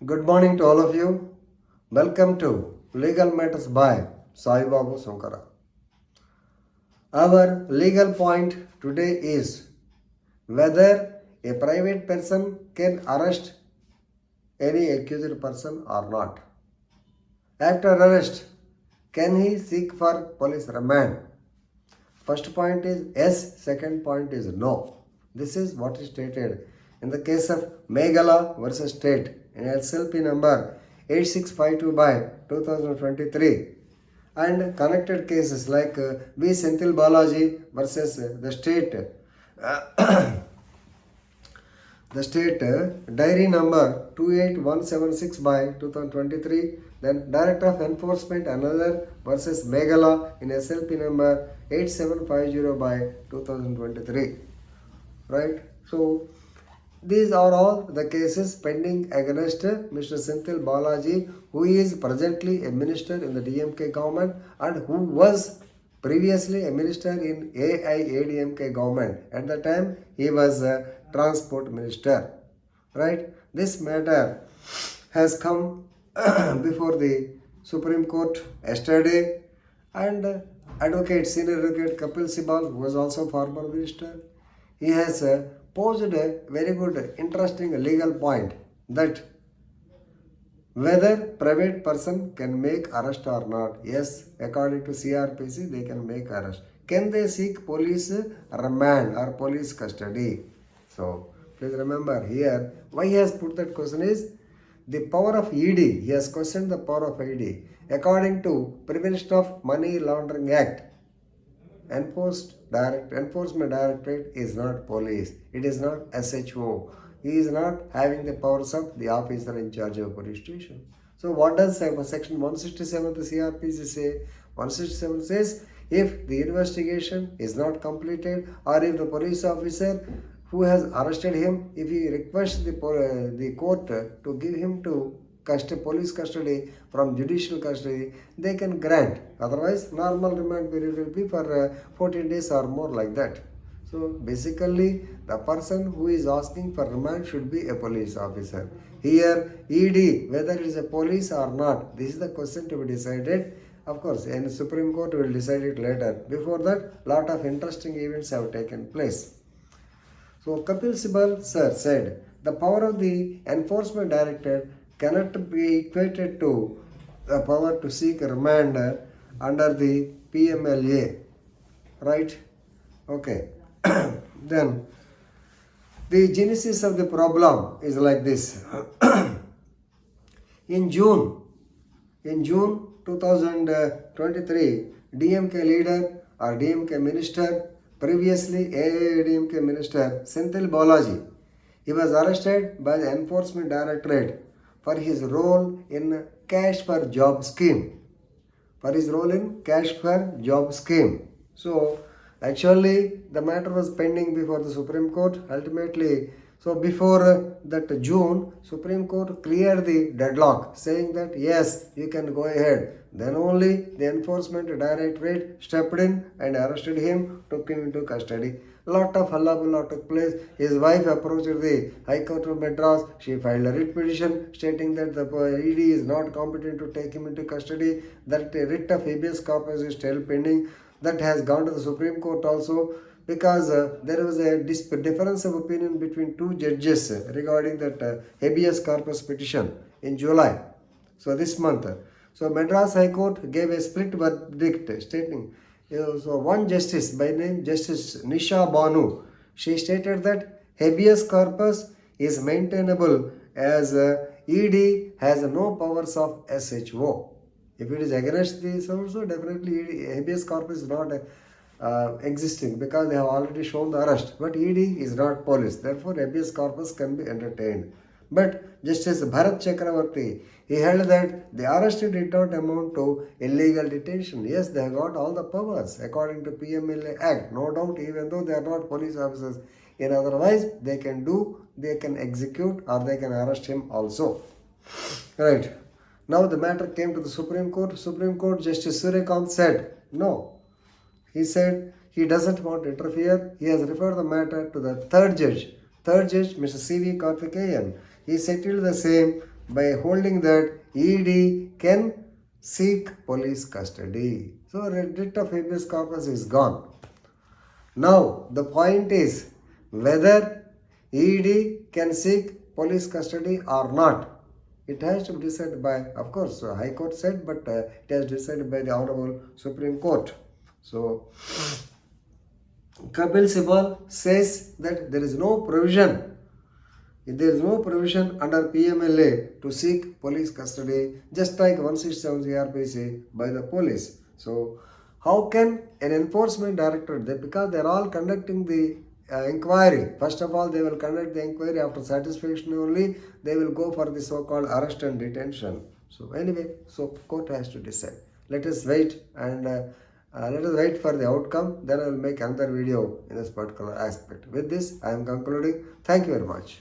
Good morning to all of you. Welcome to Legal Matters by Sai Babu Sankara. Our legal point today is whether a private person can arrest any accused person or not. After arrest, can he seek for police remand? First point is yes, second point is no. This is what is stated in the case of Megala versus State in SLP number 8652 by 2023 and connected cases like Senthil Balaji versus the state the state diary number 28176 by 2023, then Director of Enforcement another versus Megala in SLP number 8750 by 2023. Right? So, these are all the cases pending against Mr. Senthil Balaji, who is presently a minister in the DMK government and who was previously a minister in AIADMK government. At the time, he was a transport minister. Right? This matter has come before the Supreme Court yesterday, and Senior Advocate Kapil Sibal, who was also former minister, he has posed a very good, interesting legal point that whether private person can make arrest or not. Yes, according to CRPC, they can make arrest. Can they seek police remand or police custody? So, please remember here, why he has put that question is the power of ED. He has questioned the power of ED. According to Prevention of Money Laundering Act, Enforcement Directorate is not police. It is not SHO. He is not having the powers of the officer in charge of police station. So what does section 167 of the CRPC say? 167 says if the investigation is not completed or if the police officer who has arrested him, if he requests the court to give him to police custody from judicial custody, they can grant. Otherwise, normal remand period will be for 14 days or more like that. So basically, the person who is asking for remand should be a police officer. Here, ED, whether it is a police or not, this is the question to be decided. Of course, and the Supreme Court will decide it later. Before that, lot of interesting events have taken place. So Kapil Sibal sir said, the power of the enforcement director cannot be equated to the power to seek remand under the PMLA. Right? Okay. Then the genesis of the problem is like this. In June 2023, DMK leader or DMK minister, previously AIADMK minister Senthil Balaji, he was arrested by the Enforcement Directorate for his role in cash for job scheme. So, actually, the matter was pending before the Supreme Court. Ultimately, so before that June, Supreme Court cleared the deadlock, saying that yes, you can go ahead. Then only the Enforcement Directorate stepped in and arrested him, took him into custody. Lot of hullabaloo took place. His wife approached the High Court of Madras. She filed a writ petition stating that the ED is not competent to take him into custody. That a writ of habeus corpus is still pending. That has gone to the Supreme Court also, because there was a difference of opinion between two judges regarding that habeas corpus petition in July. So this month. So Madras High Court gave a split verdict stating, so one justice by name Justice Nisha Banu, she stated that habeas corpus is maintainable as ED has no powers of SHO. If it is against this also, definitely habeas corpus is not existing because they have already shown the arrest. But ED is not police. Therefore, habeas corpus can be entertained. But Justice Bharat Chakravarti, he held that the arrest did not amount to illegal detention. Yes, they have got all the powers according to PMLA Act. No doubt, even though they are not police officers. In otherwise, they can execute or they can arrest him also. Right. Now the matter came to the Supreme Court. Supreme Court Justice Suryakant said, no. He said he doesn't want to interfere. He has referred the matter to the third judge, Mr. C.V. Karthikeyan. He settled the same by holding that ED can seek police custody. So writ of habeus corpus is gone. Now the point is whether ED can seek police custody or not. It has to be decided by, of course, High Court said, but it has decided by the Honorable Supreme Court. So Kapil Sibal says that there is no provision under PMLA to seek police custody, just like 167 CRPC by the police. So, how can an enforcement directorate, because they are all conducting the inquiry, first of all, they will conduct the inquiry, after satisfaction only, they will go for the so-called arrest and detention. So, anyway, so court has to decide. Let us wait and let us wait for the outcome. Then I will make another video in this particular aspect. With this, I am concluding. Thank you very much.